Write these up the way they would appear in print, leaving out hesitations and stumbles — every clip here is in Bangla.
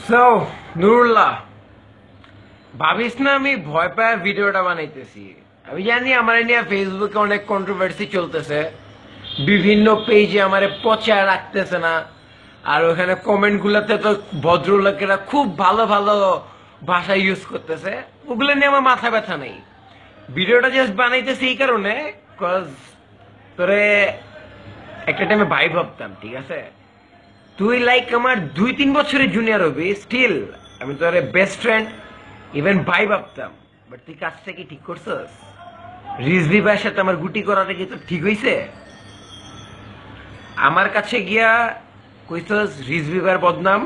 সো নুরুল্লাহ, ভাবিস না আমি ভয় পায় ভিডিওটা বানাইতেছি। আমি জানি আমার নিয়ে ফেসবুকে অনেক কন্ট্রোভার্সি চলতেছে, বিভিন্ন পেজে আমারে পচা রাখতেছে না, আর ওখানে কমেন্ট গুলাতে তো ভদ্রলোকেরা খুব ভালো ভালো ভাষা ইউজ করতেছে। ওগুলো নিয়ে আমার মাথা ব্যথা নেই। ভিডিওটা জাস্ট বানাইতেছি এই কারণে, কজ তোরে একটা টাইমে ভাই ভাবতাম, ঠিক আছে? তুই লাইক আমার 2-3 বছরের জুনিয়র হবি, স্টিল আমি তোর বেস্ট ফ্রেন্ড, ইভেন ভাই ভাবতাম। বাট তুই কাজটা কি ঠিক করছস? রিজভি ভাইয়ের সাথে আমার গুটি করাটা কি তোর ঠিক হইছে? আমার কাছে গিয়া কইছস রিজভি ভাইয়ের বদনাম,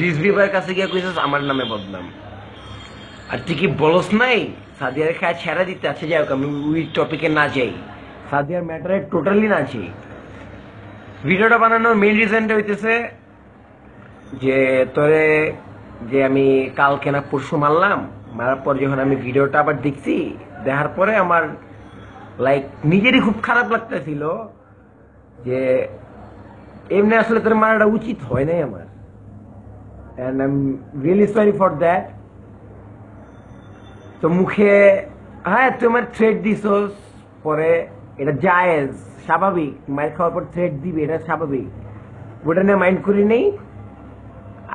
রিজভি ভাইয়ের কাছে গিয়া কইছস আমার নামে বদনাম। আর তুই কি বলস নাই সাদিয়ার খায় ছেড়া দিতে? আছে, যাই হোক, আমি ওই টপিকে না যাই, সাদিয়ার ম্যাটারে টোটালি না যাই। ভিডিওটা বানানোর মেইন রিজনটা হইতেছে যে তোরে যে আমি কালকে না পরশু মারলাম, মারার পর যখন আমি ভিডিওটা আবার দেখছি, দেখার পরে আমার লাইক নিজেরই খুব খারাপ লাগতেছিল যে এমনি আসলে তোর মারাটা উচিত হয় নাই আমার। And I am really sorry for that. তো মুখে হ্যাঁ তুই আমার থ্রেড দিছস, পরে এটা জায়েজ, স্বাভাবিক, মাইর খাওয়ার পর থ্রেড দিবি, এটা স্বাভাবিক, ওটা নিয়ে মাইন্ড করি নেই।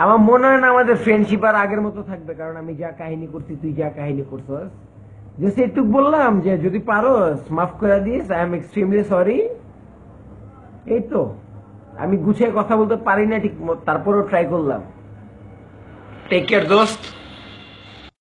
আমার মনে হয় না আমাদের ফ্রেন্ডশিপ আর আগের মতো থাকবে, কারণ আমি যা কাহিনী করছি, তুই যা কাহিনী করছস, যে সেটুক বললাম যে যদি পারোস মাফ করে this, I am extremely sorry. এই তো, আমি গুছিয়ে কথা বলতে পারি না ঠিক, তারপরও ট্রাই করলাম। টেক কেয়ার দোস্ত।